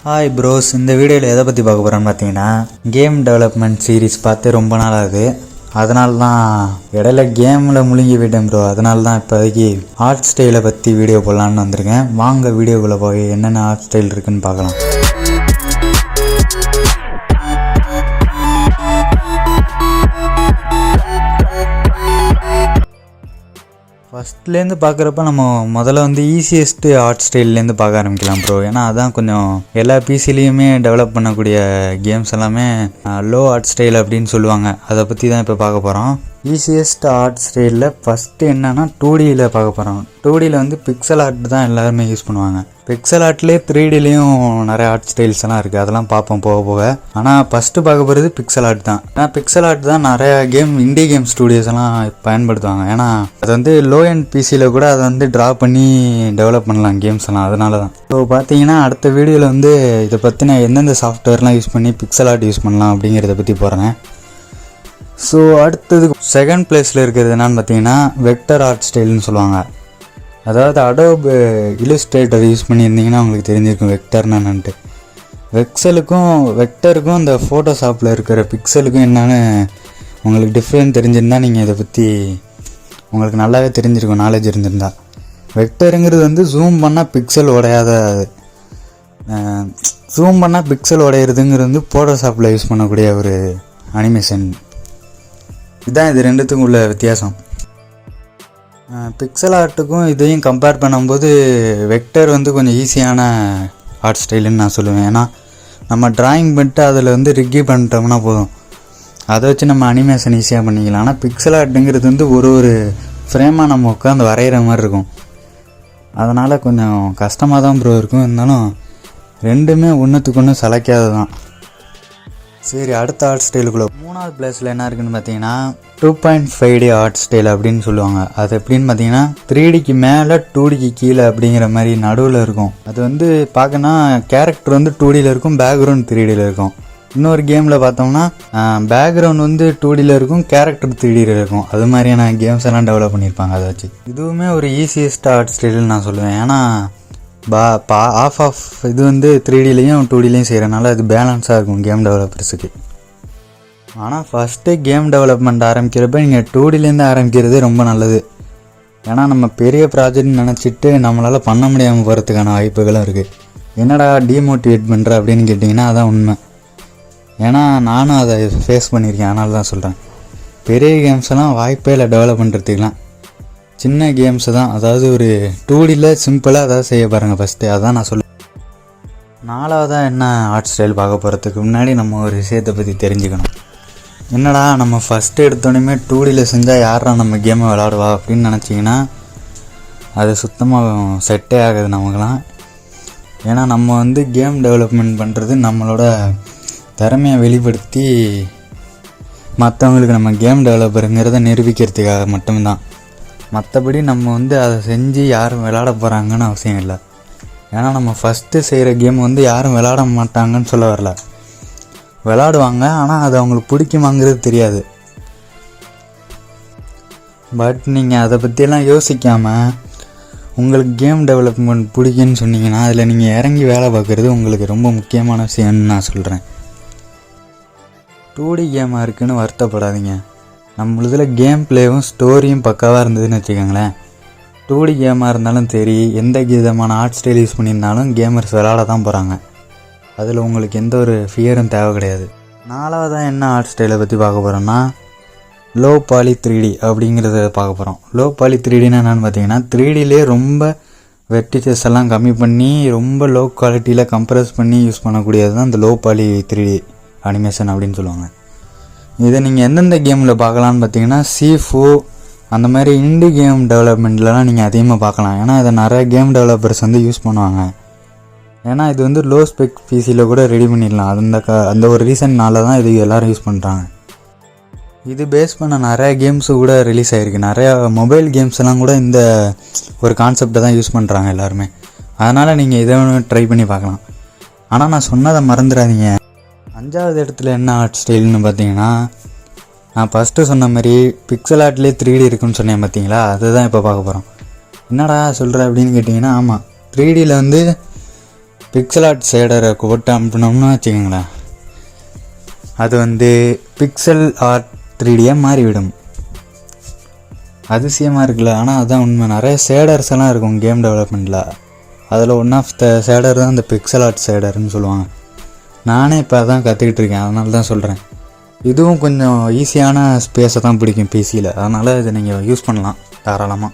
Hi bros, இந்த வீடியோவில் எதை பற்றி பார்க்க போகிறோன்னு பார்த்தீங்கன்னா கேம் டெவலப்மெண்ட் சீரிஸ் பார்த்து ரொம்ப நாள் ஆகுது. அதனால தான் இடையில கேமில் முழுங்கி போயிட்டேன் ப்ரோ. அதனால தான் இப்போதைக்கு ஆர்ட் ஸ்டைலை பற்றி வீடியோ போடலான்னு வந்திருக்கேன். வாங்க வீடியோக்குள்ளே போய் என்னென்ன ஆர்ட் ஸ்டைல் இருக்குதுன்னு பார்க்கலாம். ஃபஸ்ட்லேருந்து பார்க்குறப்ப நம்ம முதல்ல ஈஸியஸ்ட்டு ஆர்ட் ஸ்டைல்லேருந்து பார்க்க ஆரம்பிக்கலாம் ப்ரோ. ஏன்னா அதான் கொஞ்சம் எல்லா பிசிலையுமே டெவலப் பண்ணக்கூடிய கேம்ஸ் எல்லாமே லோ ஆர்ட் ஸ்டைல் அப்படின்னு சொல்லுவாங்க. அதை பற்றி தான் இப்போ பார்க்க போகிறோம். ஈஸியஸ்ட் ஆர்ட் ஸ்டைலில் ஃபஸ்ட்டு என்னென்னா 2Dயில் பார்க்க போகிறோம். 2Dயில் பிக்சல் ஆர்ட் தான் எல்லாருமே யூஸ் பண்ணுவாங்க. பிக்சல் ஆர்ட்லேயே 3Dலேயும் நிறைய ஆர்ட் ஸ்டைல்ஸ் எல்லாம் இருக்குது. அதெல்லாம் பார்ப்போம் போக போக. ஆனால் ஃபஸ்ட்டு பார்க்க போகிறது பிக்சல் ஆர்ட் தான். ஏன்னா பிக்சல் ஆர்ட் தான் நிறையா இண்டிய கேம் ஸ்டூடியோஸ் எல்லாம் பயன்படுத்துவாங்க. ஏன்னா அது லோ எண்ட் பிசியில் கூட அதை ட்ரா பண்ணி டெவலப் பண்ணலாம் கேம்ஸ் எல்லாம். அதனால தான். ஸோ பார்த்தீங்கன்னா அடுத்த வீடியோவில் இதை பற்றின எந்தெந்த சாஃப்ட்வேர்லாம் யூஸ் பண்ணி பிக்சல் ஆர்ட் யூஸ் பண்ணலாம் அப்படிங்கிறத பற்றி போகிறேன். ஸோ அடுத்தது செகண்ட் பிளேஸில் இருக்கிறது என்னென்னு பார்த்தீங்கன்னா வெக்டர் ஆர்ட் ஸ்டைல்னு சொல்லுவாங்க. அதாவது அடோப் இல்லுஸ்ட்ரேட்டர் யூஸ் பண்ணியிருந்தீங்கன்னா உங்களுக்கு தெரிஞ்சிருக்கும் வெக்டர்னு என்னன்ட்டு. வெக்டருக்கும் இந்த ஃபோட்டோஷாப்பில் இருக்கிற பிக்சலுக்கும் என்னென்னு உங்களுக்கு டிஃப்ரெண்ட் தெரிஞ்சிருந்தால் நீங்கள் இதை பற்றி உங்களுக்கு நல்லாவே தெரிஞ்சிருக்கும், நாலேஜ் இருந்திருந்தா. வெக்டருங்கிறது ஜூம் பண்ணால் பிக்சல் உடையாத உடையிறதுங்கிறது ஃபோட்டோஷாப்பில் யூஸ் பண்ணக்கூடிய ஒரு அனிமேஷன். இதுதான் இது ரெண்டுத்துக்கும் உள்ள வித்தியாசம். பிக்சல் ஆர்ட்டுக்கும் இதையும் கம்பேர் பண்ணும்போது வெக்டர் கொஞ்சம் ஈஸியான ஆர்ட் ஸ்டைலுன்னு நான் சொல்லுவேன். ஏன்னா நம்ம ட்ராயிங் பண்ணிட்டு அதில் ரிக்கி பண்ணிட்டோம்னா போதும், அதை வச்சு நம்ம அனிமேஷன் ஈஸியாக பண்ணிக்கலாம். ஆனால் பிக்சல் ஆர்ட்டுங்கிறது ஒரு ஃப்ரேமாக நம்ம உட்காந்து வரைகிற மாதிரி இருக்கும். அதனால் கொஞ்சம் கஷ்டமாக தான் ப்ரோ இருக்கும். இருந்தாலும் ரெண்டுமே ஒன்றுத்துக்கு ஒன்று சளைக்காது தான். சரி, அடுத்த ஆர்ட் ஸ்டைலுக்குள்ளே 3வது பிளேஸில் என்ன இருக்குதுன்னு பார்த்தீங்கன்னா 2.5D ஆர்ட் ஸ்டைல் அப்படின்னு சொல்லுவாங்க. அது எப்படின்னு பார்த்தீங்கன்னா 3Dக்கு மேலே 2Dக்கு கீழே அப்படிங்கிற மாதிரி நடுவில் இருக்கும். அது பார்க்கனா கேரக்டர் 2Dயில் இருக்கும், பேக்ரவுண்ட் 3Dயில் இருக்கும். இன்னொரு கேமில் பார்த்தோம்னா பேக்ரவுண்ட் 2Dயில் இருக்கும், கேரக்டர் 3Dயில் இருக்கும். அது மாதிரியான கேம்ஸ் எல்லாம் டெவலப் பண்ணியிருப்பாங்க. அதை வச்சு இதுவுமே ஒரு ஈஸியஸ்ட் ஆர்ட் ஸ்டைல்னு நான் சொல்லுவேன். ஏன்னா ஆஃப் இது 3Dலையும் 2Dலையும் செய்கிறனால அது பேலன்ஸாக இருக்கும் கேம் டெவலப்பர்ஸுக்கு. ஆனால் ஃபஸ்ட்டு கேம் டெவலப்மெண்ட் ஆரம்பிக்கிறப்ப நீங்கள் 2Dலேருந்து ஆரம்பிக்கிறது ரொம்ப நல்லது. ஏன்னா நம்ம பெரிய ப்ராஜெக்ட்னு நினச்சிட்டு நம்மளால் பண்ண முடியாமல் போகிறதுக்கான வாய்ப்புகளும் இருக்குது. என்னடா டிமோட்டிவேட் பண்ணுற அப்படின்னு கேட்டிங்கன்னா அதான் உண்மை. ஏன்னா நானும் அதை ஃபேஸ் பண்ணியிருக்கேன். அதனால தான் சொல்கிறேன், பெரிய கேம்ஸ் எல்லாம் வாய்ப்பே இல்லை டெவலப் பண்ணுறதுக்கெலாம். சின்ன கேம்ஸு தான், அதாவது ஒரு 2Dயில் சிம்பிளாக அதாவது செய்ய பாருங்கள் ஃபஸ்ட்டு. அதான் நான் சொல்லுவேன். 4வதாக என்ன ஆர்ட் ஸ்டைல் பார்க்க போகிறதுக்கு முன்னாடி நம்ம ஒரு விஷயத்தை பற்றி தெரிஞ்சுக்கணும். என்னடா நம்ம ஃபஸ்ட்டு எடுத்தோடனே 2Dயில் செஞ்சால் யாரா நம்ம கேமை விளாடுவா அப்படின்னு நினச்சிங்கன்னா அது சுத்தமாக செட்டே ஆகுது நமக்குலாம். ஏன்னா நம்ம கேம் டெவலப்மெண்ட் பண்ணுறது நம்மளோட திறமையை வெளிப்படுத்தி மற்றவங்களுக்கு நம்ம கேம் டெவலப்பருங்கிறத நிரூபிக்கிறதுக்காக மட்டும்தான். மற்றபடி நம்ம அதை செஞ்சு யாரும் விளாட போகிறாங்கன்னு அவசியம் இல்லை. ஏன்னா நம்ம ஃபஸ்ட்டு செய்கிற கேம் யாரும் விளாட மாட்டாங்கன்னு சொல்ல வரல, விளாடுவாங்க. ஆனால் அது அவங்களுக்கு பிடிக்குமாங்கிறது தெரியாது. பட் நீங்கள் அதை பற்றியெல்லாம் யோசிக்காமல் உங்களுக்கு கேம் டெவலப்மெண்ட் பிடிக்குன்னு சொன்னீங்கன்னா அதில் நீங்கள் இறங்கி வேலை பார்க்குறது உங்களுக்கு ரொம்ப முக்கியமான விஷயம்னு நான் சொல்கிறேன். 2D கேமாக இருக்குதுன்னு வருத்தப்படாதீங்க. நம்மளதில் கேம் பிளேவும் ஸ்டோரியும் பக்காவாக இருந்ததுன்னு வச்சுக்கோங்களேன். 2D கேமாக இருந்தாலும் சரி, எந்த விதமான ஆர்ட் ஸ்டைல் யூஸ் பண்ணியிருந்தாலும் கேமர்ஸ் விளாட தான் போகிறாங்க. அதில் உங்களுக்கு எந்த ஒரு ஃபியரும் தேவை கிடையாது. 4வதாக என்ன ஆர்ட் ஸ்டைலை பற்றி பார்க்க போகிறோன்னா லோ பாலி 3D அப்படிங்கிறத பார்க்க போகிறோம். லோ பாலி 3Dனா என்னென்னு பார்த்தீங்கன்னா 3Dலே ரொம்ப வெர்டிசஸ் எல்லாம் கம்மி பண்ணி ரொம்ப லோ குவாலிட்டியில் கம்ப்ரஸ் பண்ணி யூஸ் பண்ணக்கூடியது தான் இந்த லோ பாலி 3D அனிமேஷன் அப்படின்னு சொல்லுவாங்க. இதை நீங்கள் எந்தெந்த கேமில் பார்க்கலான்னு பார்த்தீங்கன்னா சிஃபோ அந்த மாதிரி இண்டி கேம் டெவலப்மெண்ட்லலாம் நீங்கள் அதிகமாக பார்க்கலாம். ஏன்னா இதை நிறைய கேம் டெவலப்பர்ஸ் யூஸ் பண்ணுவாங்க. ஏன்னா இது லோ ஸ்பெக் பிசியில் கூட ரெடி பண்ணிடலாம். அந்த ஒரு ரீசன்னால தான் இது எல்லோரும் யூஸ் பண்ணுறாங்க. இது பேஸ் பண்ண நிறையா கேம்ஸு கூட ரிலீஸ் ஆகிருக்கு. நிறையா மொபைல் கேம்ஸ் எல்லாம் கூட இந்த ஒரு கான்செப்டை தான் யூஸ் பண்ணுறாங்க எல்லாருமே. அதனால் நீங்கள் இதை ட்ரை பண்ணி பார்க்கலாம். ஆனால் நான் சொன்னதை மறந்துடாதீங்க. 5வது இடத்துல என்ன ஆர்ட் ஸ்டைல்னு பார்த்தீங்கன்னா நான் ஃபஸ்ட்டு சொன்ன மாதிரி பிக்சல் ஆர்ட்லேயே 3D இருக்குன்னு சொன்னேன் பார்த்தீங்களா, அதுதான் இப்போ பார்க்க போகிறோம். என்னடா சொல்கிற அப்படின்னு கேட்டிங்கன்னா, ஆமாம் 3Dயில் பிக்சல் ஆர்ட் ஷேடரை போட்டு அனுப்பினோம்னு வச்சுக்கோங்களேன், அது வந்து பிக்சல் ஆர்ட் 3Dயாக மாறிவிடும். அதிசயமாக இருக்குல்ல? ஆனால் அதுதான் உண்மை. நிறைய ஷேடர்ஸ் எல்லாம் இருக்கும் கேம் டெவலப்மெண்ட்டில். அதில் ஒன் ஆஃப் த ஷேடர் தான் இந்த பிக்சல் ஆர்ட் ஷேடர்னு சொல்லுவாங்க. நானே இப்போ அதான் கற்றுக்கிட்டு இருக்கேன், அதனால தான் சொல்கிறேன். இதுவும் கொஞ்சம் ஈஸியான ஸ்பேஸை தான் பிடிக்கும் பிசியில், அதனால் இதை நீங்கள் யூஸ் பண்ணலாம் தாராளமாக.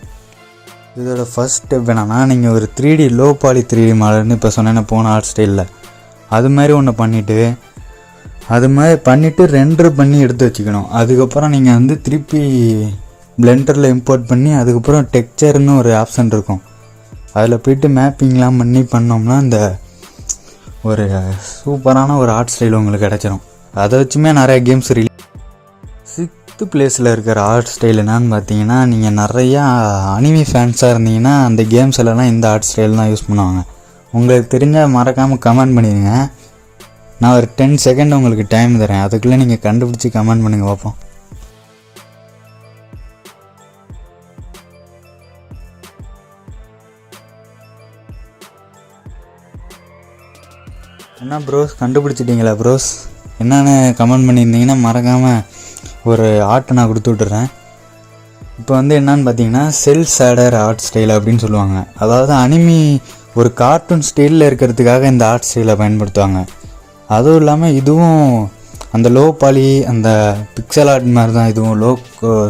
இதோட ஃபர்ஸ்ட் ஸ்டெப் என்னென்னா, நீங்கள் ஒரு 3D லோ பாலி 3D மாடல்னு இப்போ சொன்னேன்னா போன ஆர்ட் ஸ்டைலில் அது மாதிரி ஒன்று பண்ணிவிட்டு ரெண்டர் பண்ணி எடுத்து வச்சுக்கணும். அதுக்கப்புறம் நீங்கள் வந்து திருப்பி பிளெண்டரில் இம்போர்ட் பண்ணி அதுக்கப்புறம் டெக்ஸ்சர்னு ஒரு ஆப்ஷன் இருக்கும், அதில் போய்ட்டு மேப்பிங்லாம் பண்ணோம்னா இந்த ஒரு சூப்பரான ஒரு ஆர்ட் ஸ்டைல் உங்களுக்கு கிடச்சிரும். அதை வச்சுமே நிறைய கேம்ஸ் 6th பிளேஸில் இருக்கிற ஆர்ட் ஸ்டைல் என்னான்னு பார்த்தீங்கன்னா, நீங்கள் நிறையா அனிமி ஃபேன்ஸாக இருந்தீங்கன்னா அந்த கேம்ஸ்லலாம் இந்த ஆர்ட் ஸ்டைல் தான் யூஸ் பண்ணுவாங்க. உங்களுக்கு தெரிஞ்சால் மறக்காமல் கமெண்ட் பண்ணிடுங்க. நான் ஒரு 10 செகண்ட் உங்களுக்கு டைம் தரேன், அதுக்குள்ளே நீங்கள் கண்டுபிடிச்சி கமெண்ட் பண்ணுங்க பார்ப்போம். என்ன ப்ரோஸ், கண்டுபிடிச்சிட்டிங்களா ப்ரோஸ்? என்னென்னு கமெண்ட் பண்ணியிருந்தீங்கன்னா மறக்காமல் ஒரு ஆர்ட் நான் கொடுத்து விட்டுறேன். இப்போ வந்து என்னன்னு பார்த்தீங்கன்னா செல் ஷேடர் ஆர்ட் ஸ்டைல் அப்படின்னு சொல்லுவாங்க. அதாவது அனிமி ஒரு கார்ட்டூன் ஸ்டைலில் இருக்கிறதுக்காக இந்த ஆர்ட் ஸ்டைலை பயன்படுத்துவாங்க. அதுவும் இல்லாமல் இதுவும் அந்த லோ பாலி அந்த பிக்சல் ஆர்ட் மாதிரி தான், இதுவும் லோ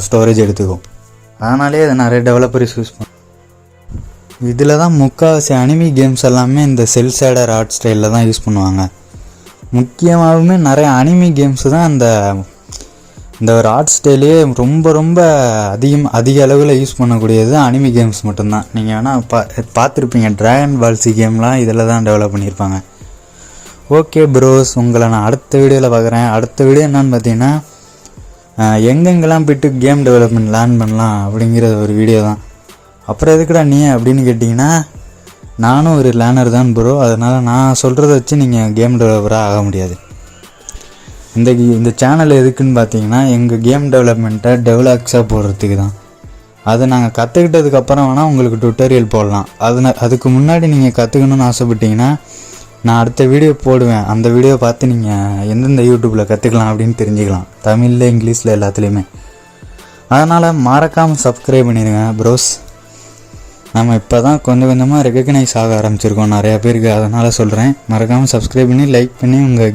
ஸ்டோரேஜ் எடுத்துக்கும். அதனாலே அதை நிறைய டெவலப்பர்ஸ் யூஸ் பண்ணும். இதில் தான் முக்கால்வாசி அனிமி கேம்ஸ் எல்லாமே இந்த செல் ஷேடர் ஆர்ட் ஸ்டைலில் தான் யூஸ் பண்ணுவாங்க. முக்கியமாகவுமே நிறைய அனிமி கேம்ஸு தான் இந்த ஒரு ஆர்ட் ஸ்டைலே ரொம்ப அதிக அளவில் யூஸ் பண்ணக்கூடியது அனிமி கேம்ஸ் மட்டும்தான். நீங்கள் வேணால் பார்த்துருப்பீங்க, ட்ராகன் பால்சி கேம்லாம் இதில் தான் டெவலப் பண்ணியிருப்பாங்க. ஓகே ப்ரோஸ், உங்களை நான் அடுத்த வீடியோவில் பார்க்குறேன். அடுத்த வீடியோ என்னன்னு பார்த்தீங்கன்னா, எங்கெங்கெல்லாம் போய்ட்டு கேம் டெவலப்மெண்ட் லேர்ன் பண்ணலாம் அப்படிங்கிற ஒரு வீடியோ தான். அப்புறம் எதுக்குடா நீ அப்படின்னு கேட்டிங்கன்னா, நானும் ஒரு லேர்னர் தான் ப்ரோ, அதனால் நான் சொல்கிறத வச்சு நீங்கள் கேம் டெவலப்பராக ஆக முடியாது. இந்த சேனல் எதுக்குன்னு பார்த்தீங்கன்னா, எங்கள் கேம் டெவலப்மெண்ட்டை டெவலப்ஸாக போடுறதுக்கு தான். அதை நாங்கள் கற்றுக்கிட்டதுக்கப்புறம் வேணால் உங்களுக்கு டுட்டோரியல் போடலாம். அதுக்கு முன்னாடி நீங்கள் கற்றுக்கணுன்னு ஆசைப்பட்டீங்கன்னா நான் அடுத்த வீடியோ போடுவேன், அந்த வீடியோ பார்த்து நீங்கள் எந்தெந்த யூடியூப்பில் கற்றுக்கலாம் அப்படின்னு தெரிஞ்சுக்கலாம், தமிழில் இங்கிலீஷில் எல்லாத்துலேயுமே. அதனால் மறக்காமல் சப்ஸ்கிரைப் பண்ணிடுங்க ப்ரோஸ். நம்ம இப்போ தான் கொஞ்சம் கொஞ்சமாக ரெகக்னைஸ் ஆக ஆரம்பிச்சிருக்கோம் நிறையா பேருக்கு, அதனால் சொல்கிறேன். மறக்காமல் சப்ஸ்கிரைப் பண்ணி லைக் பண்ணி உங்கள்